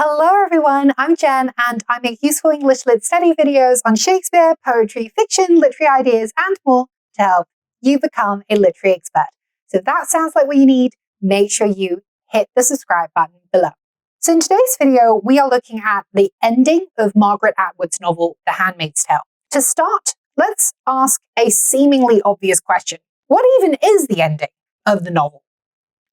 Hello everyone, I'm Jen and I make useful English Lit study videos on Shakespeare, poetry, fiction, literary ideas and more to help you become a literary expert. So if that sounds like what you need, make sure you hit the subscribe button below. So in today's video, we are looking at the ending of Margaret Atwood's novel, The Handmaid's Tale. To start, let's ask a seemingly obvious question. What even is the ending of the novel?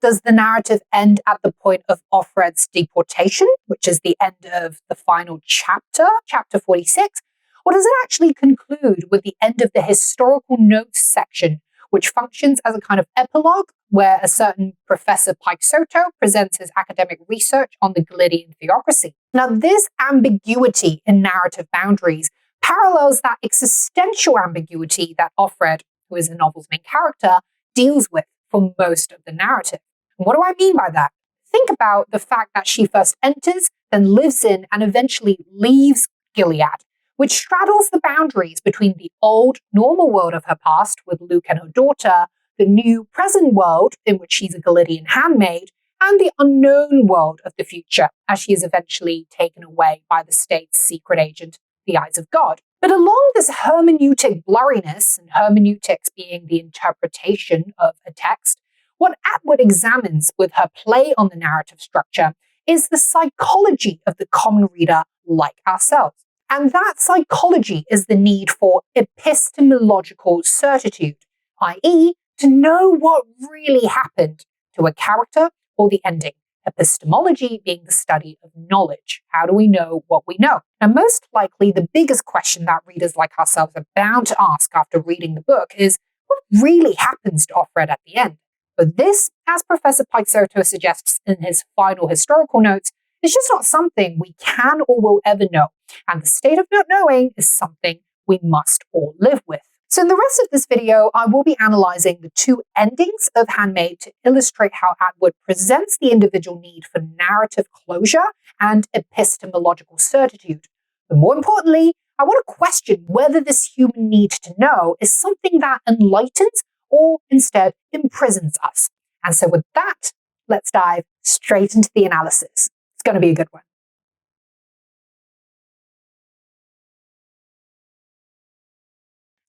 Does the narrative end at the point of Offred's deportation, which is the end of the final chapter, chapter 46? Or does it actually conclude with the end of the historical notes section, which functions as a kind of epilogue where a certain Professor Piexoto presents his academic research on the Gileadean theocracy? Now, this ambiguity in narrative boundaries parallels that existential ambiguity that Offred, who is the novel's main character, deals with for most of the narrative. What do I mean by that? Think about the fact that she first enters, then lives in, and eventually leaves Gilead, which straddles the boundaries between the old, normal world of her past with Luke and her daughter, the new, present world in which she's a Gileadean handmaid, and the unknown world of the future as she is eventually taken away by the state's secret agent, the Eyes of God. But along this hermeneutic blurriness, and hermeneutics being the interpretation of a text, what Atwood examines with her play on the narrative structure is the psychology of the common reader like ourselves. And that psychology is the need for epistemological certitude, i.e., to know what really happened to a character or the ending. Epistemology being the study of knowledge. How do we know what we know? Now, most likely, the biggest question that readers like ourselves are bound to ask after reading the book is, what really happens to Offred at the end? But this, as Professor Piexoto suggests in his final historical notes, is just not something we can or will ever know. And the state of not knowing is something we must all live with. So in the rest of this video, I will be analysing the two endings of Handmaid to illustrate how Atwood presents the individual need for narrative closure and epistemological certitude. But more importantly, I want to question whether this human need to know is something that enlightens or instead imprisons us. And so with that, let's dive straight into the analysis. It's going to be a good one.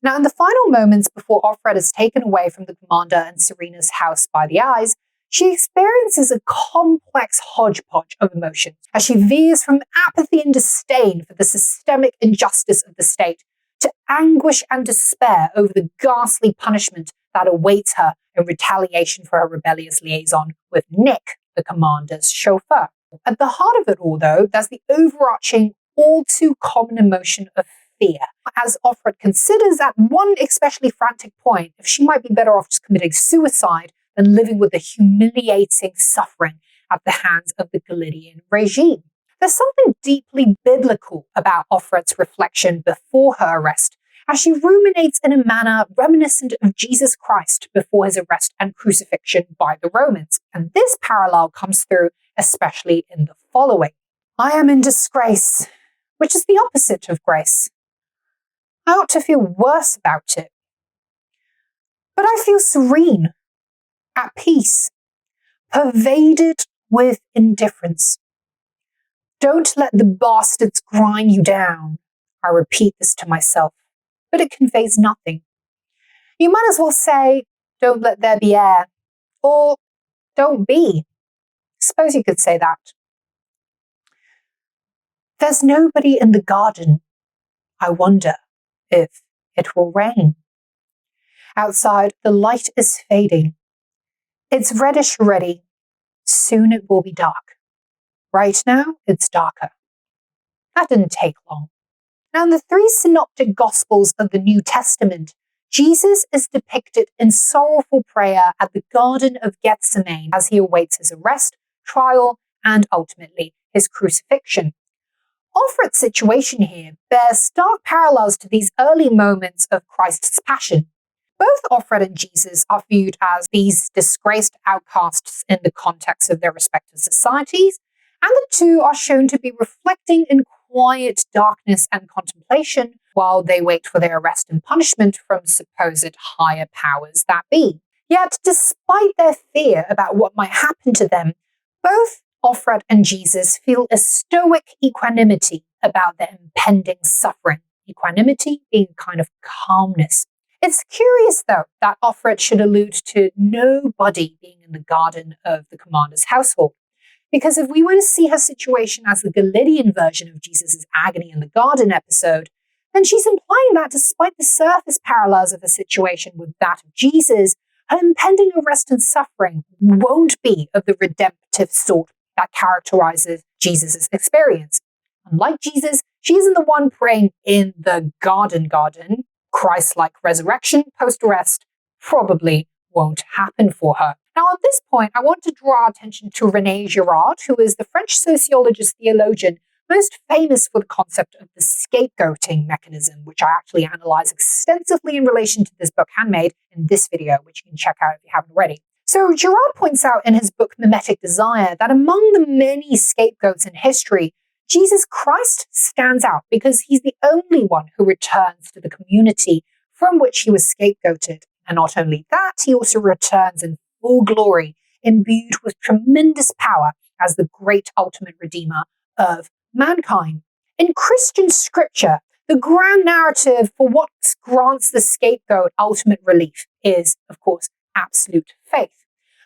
Now, in the final moments before Offred is taken away from the commander and Serena's house by the Eyes, she experiences a complex hodgepodge of emotions as she veers from apathy and disdain for the systemic injustice of the state to anguish and despair over the ghastly punishment that awaits her in retaliation for her rebellious liaison with Nick, the commander's chauffeur. At the heart of it all, though, there's the overarching, all too common emotion of fear, as Offred considers at one especially frantic point if she might be better off just committing suicide than living with the humiliating suffering at the hands of the Gileadean regime. There's something deeply biblical about Offred's reflection before her arrest, as she ruminates in a manner reminiscent of Jesus Christ before his arrest and crucifixion by the Romans. And this parallel comes through especially in the following. I am in disgrace, which is the opposite of grace. I ought to feel worse about it. But I feel serene, at peace, pervaded with indifference. Don't let the bastards grind you down. I repeat this to myself, but it conveys nothing. You might as well say, don't let there be air, or don't be. Suppose you could say that. There's nobody in the garden. I wonder if it will rain. Outside, the light is fading. It's reddish already. Soon it will be dark. Right now, it's darker. That didn't take long. Now, in the three synoptic Gospels of the New Testament, Jesus is depicted in sorrowful prayer at the Garden of Gethsemane as he awaits his arrest, trial, and ultimately his crucifixion. Offred's situation here bears stark parallels to these early moments of Christ's passion. Both Offred and Jesus are viewed as these disgraced outcasts in the context of their respective societies, and the two are shown to be reflecting in quiet darkness and contemplation while they wait for their arrest and punishment from supposed higher powers that be. Yet, despite their fear about what might happen to them, both Offred and Jesus feel a stoic equanimity about their impending suffering, equanimity being a kind of calmness. It's curious, though, that Offred should allude to nobody being in the garden of the commander's household. Because if we were to see her situation as the Gileadean version of Jesus' agony in the garden episode, then she's implying that despite the surface parallels of her situation with that of Jesus, her impending arrest and suffering won't be of the redemptive sort that characterizes Jesus' experience. Unlike Jesus, she isn't the one praying in the garden. Christ-like resurrection post-arrest probably won't happen for her. Now, at this point, I want to draw our attention to René Girard, who is the French sociologist theologian most famous for the concept of the scapegoating mechanism, which I actually analyze extensively in relation to this book, Handmaid, in this video, which you can check out if you haven't already. So Girard points out in his book, Mimetic Desire, that among the many scapegoats in history, Jesus Christ stands out because he's the only one who returns to the community from which he was scapegoated. And not only that, he also returns in full glory, imbued with tremendous power as the great ultimate redeemer of mankind. In Christian scripture, the grand narrative for what grants the scapegoat ultimate relief is, of course, absolute faith.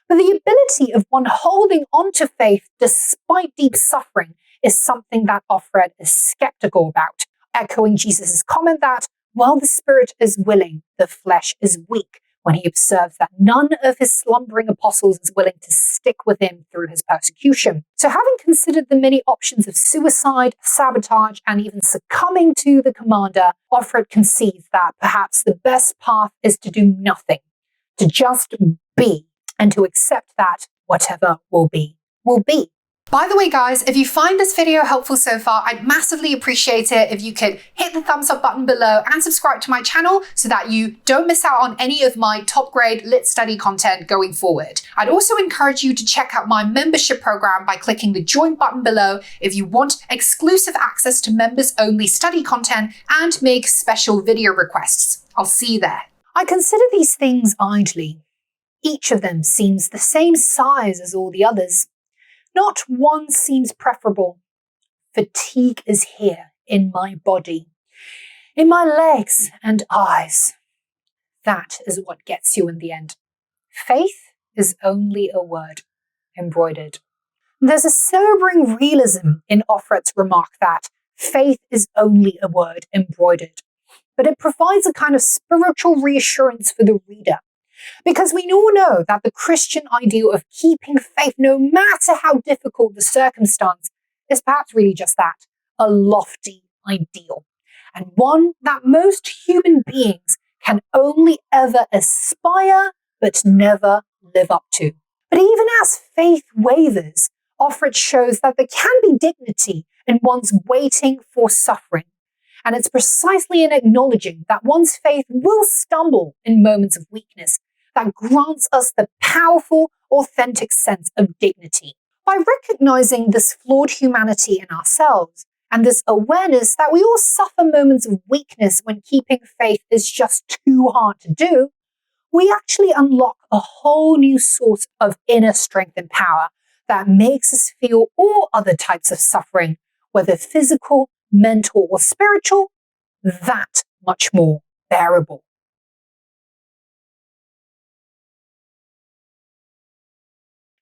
But the ability of one holding on to faith despite deep suffering is something that Offred is skeptical about, echoing Jesus' comment that, while the spirit is willing, the flesh is weak, when he observes that none of his slumbering apostles is willing to stick with him through his persecution. So having considered the many options of suicide, sabotage, and even succumbing to the commander, Offred concedes that perhaps the best path is to do nothing, to just be, and to accept that whatever will be, will be. By the way, guys, if you find this video helpful so far, I'd massively appreciate it if you could hit the thumbs up button below and subscribe to my channel so that you don't miss out on any of my top grade lit study content going forward. I'd also encourage you to check out my membership program by clicking the join button below if you want exclusive access to members only study content and make special video requests. I'll see you there. I consider these things idly. Each of them seems the same size as all the others. Not one seems preferable. Fatigue is here in my body, in my legs and eyes. That is what gets you in the end. Faith is only a word embroidered. There's a sobering realism in Offred's remark that faith is only a word embroidered, but it provides a kind of spiritual reassurance for the reader. Because we all know that the Christian ideal of keeping faith, no matter how difficult the circumstance, is perhaps really just that, a lofty ideal, and one that most human beings can only ever aspire but never live up to. But even as faith wavers, Offred shows that there can be dignity in one's waiting for suffering. And it's precisely in acknowledging that one's faith will stumble in moments of weakness that grants us the powerful, authentic sense of dignity. By recognizing this flawed humanity in ourselves and this awareness that we all suffer moments of weakness when keeping faith is just too hard to do, we actually unlock a whole new source of inner strength and power that makes us feel all other types of suffering, whether physical, mental, or spiritual, that much more bearable.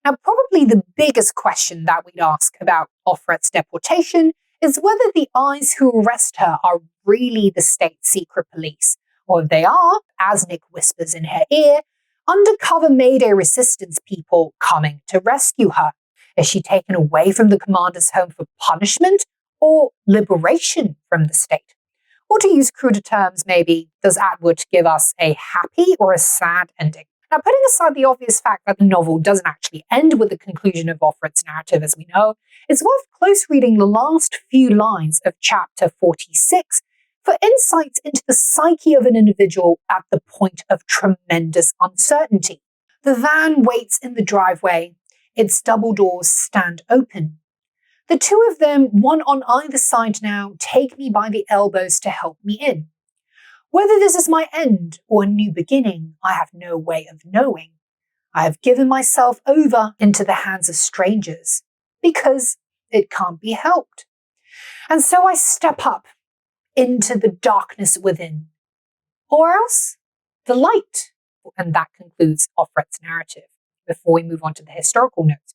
Now, probably the biggest question that we'd ask about Offred's deportation is whether the eyes who arrest her are really the state secret police, or if they are, as Nick whispers in her ear, undercover Mayday resistance people coming to rescue her. Is she taken away from the commander's home for punishment or liberation from the state? Or to use cruder terms, maybe, does Atwood give us a happy or a sad ending? Now, putting aside the obvious fact that the novel doesn't actually end with the conclusion of Offred's narrative, as we know, it's worth close reading the last few lines of chapter 46 for insights into the psyche of an individual at the point of tremendous uncertainty. The van waits in the driveway. Its double doors stand open. The two of them, one on either side now, take me by the elbows to help me in. Whether this is my end or a new beginning, I have no way of knowing. I have given myself over into the hands of strangers. because it can't be helped. And so I step up into the darkness within, or else the light. And that concludes Offred's narrative before we move on to the historical notes.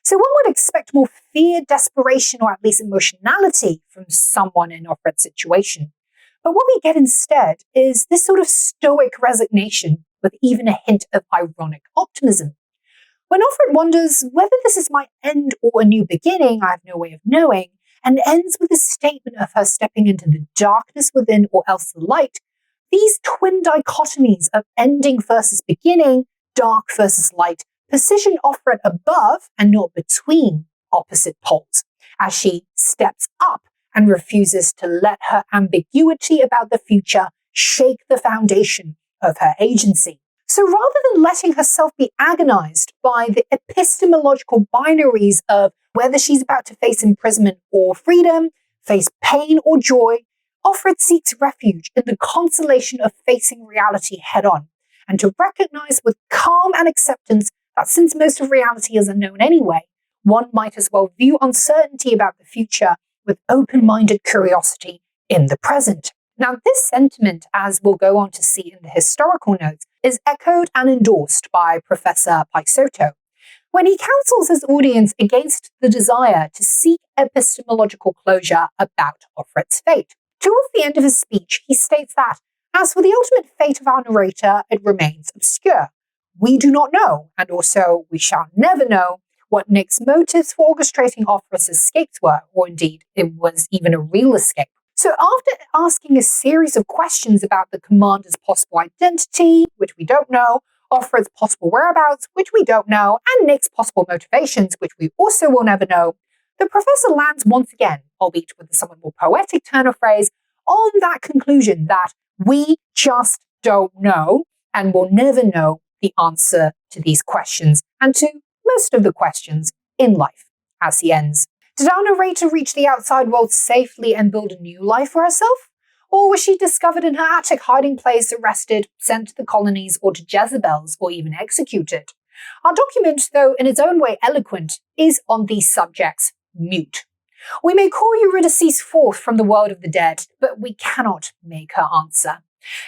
So one would expect more fear, desperation, or at least emotionality from someone in Offred's situation. But what we get instead is this sort of stoic resignation with even a hint of ironic optimism. When Offred wonders whether this is my end or a new beginning, I have no way of knowing, and ends with a statement of her stepping into the darkness within or else the light, these twin dichotomies of ending versus beginning, dark versus light, position Offred above and not between opposite poles, as she steps up and refuses to let her ambiguity about the future shake the foundation of her agency. So rather than letting herself be agonized by the epistemological binaries of whether she's about to face imprisonment or freedom, face pain or joy, Offred seeks refuge in the consolation of facing reality head-on, and to recognize with calm and acceptance that since most of reality is unknown anyway, one might as well view uncertainty about the future with open-minded curiosity in the present. Now, this sentiment, as we'll go on to see in the historical notes, is echoed and endorsed by Professor Piexoto when he counsels his audience against the desire to seek epistemological closure about Offred's fate. Towards the end of his speech, he states that, as for the ultimate fate of our narrator, it remains obscure. We do not know, and also we shall never know, what Nick's motives for orchestrating Offred's escapes were, or indeed, it was even a real escape. So after asking a series of questions about the commander's possible identity, which we don't know, Offred's possible whereabouts, which we don't know, and Nick's possible motivations, which we also will never know, the professor lands once again, albeit with a somewhat more poetic turn of phrase, on that conclusion that we just don't know and will never know the answer to these questions and to most of the questions in life, as he ends. Did our narrator reach the outside world safely and build a new life for herself? Or was she discovered in her attic hiding place, arrested, sent to the colonies or to Jezebel's, or even executed? Our document, though in its own way eloquent, is on these subjects mute. We may call Eurydice forth from the world of the dead, but we cannot make her answer.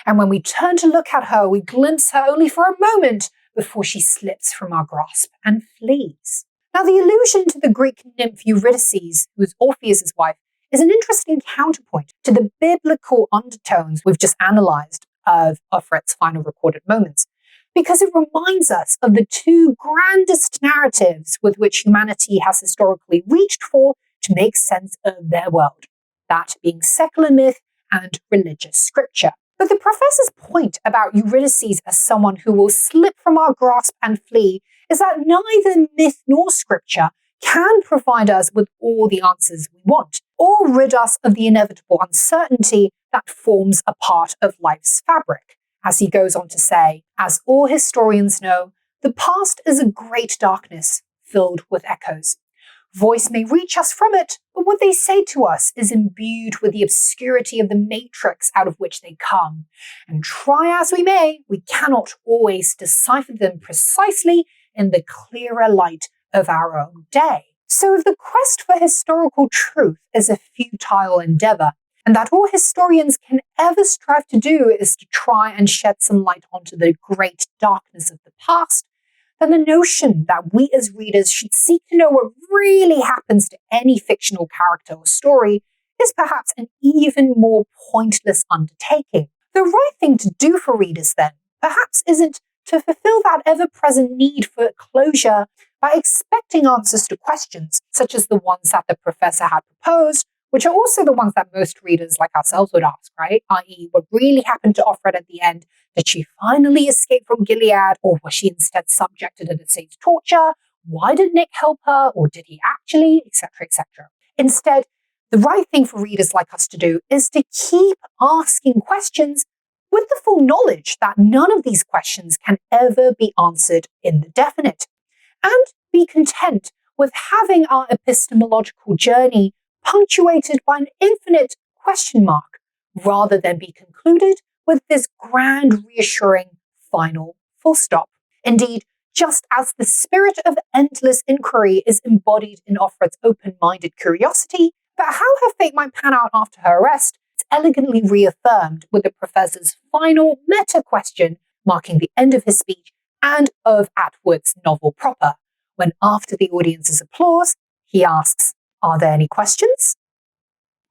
And when we turn to look at her, we glimpse her only for a moment before she slips from our grasp and flees. Now, the allusion to the Greek nymph Eurydice, who is Orpheus' wife, is an interesting counterpoint to the biblical undertones we've just analysed of Offred's final recorded moments, because it reminds us of the two grandest narratives with which humanity has historically reached for to make sense of their world, that being secular myth and religious scripture. But the professor's point about Eurydice as someone who will slip from our grasp and flee is that neither myth nor scripture can provide us with all the answers we want, or rid us of the inevitable uncertainty that forms a part of life's fabric. As he goes on to say, as all historians know, the past is a great darkness filled with echoes. Voice may reach us from it, but what they say to us is imbued with the obscurity of the matrix out of which they come. And try as we may, we cannot always decipher them precisely in the clearer light of our own day. So if the quest for historical truth is a futile endeavor, and that all historians can ever strive to do is to try and shed some light onto the great darkness of the past, then the notion that we as readers should seek to know what really happens to any fictional character or story is perhaps an even more pointless undertaking. The right thing to do for readers, then, perhaps isn't to fulfill that ever-present need for closure by expecting answers to questions, such as the ones that the professor had proposed, which are also the ones that most readers like ourselves would ask, right? I.e., what really happened to Offred at the end? Did she finally escape from Gilead, or was she instead subjected to the sage's torture? Why did Nick help her, or did he actually, etc., etc.? Instead, the right thing for readers like us to do is to keep asking questions with the full knowledge that none of these questions can ever be answered in the definite, and be content with having our epistemological journey punctuated by an infinite question mark, rather than be concluded with this grand, reassuring final full stop. Indeed, Just as the spirit of endless inquiry is embodied in Offred's open-minded curiosity about how her fate might pan out after her arrest, it's elegantly reaffirmed with the professor's final meta question marking the end of his speech and of Atwood's novel proper, when after the audience's applause, he asks, "Are there any questions?"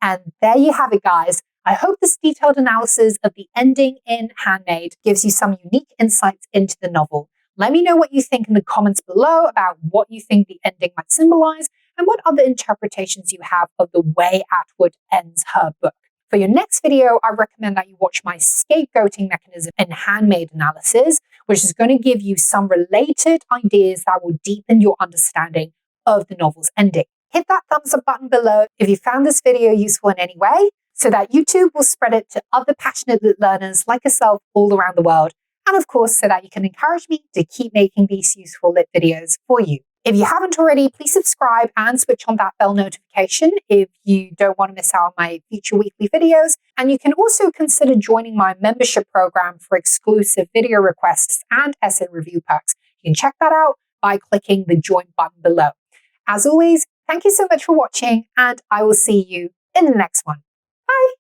And there you have it, guys. I hope this detailed analysis of the ending in Handmaid gives you some unique insights into the novel. Let me know what you think in the comments below about what you think the ending might symbolize and what other interpretations you have of the way Atwood ends her book. For your next video, I recommend that you watch my scapegoating mechanism in Handmaid analysis, which is going to give you some related ideas that will deepen your understanding of the novel's ending. Hit that thumbs up button below if you found this video useful in any way, so that YouTube will spread it to other passionate lit learners like yourself all around the world. And of course, so that you can encourage me to keep making these useful lit videos for you. If you haven't already, please subscribe and switch on that bell notification if you don't want to miss out on my future weekly videos. And you can also consider joining my membership program for exclusive video requests and essay review perks. You can check that out by clicking the join button below. As always, thank you so much for watching, and I will see you in the next one. Bye!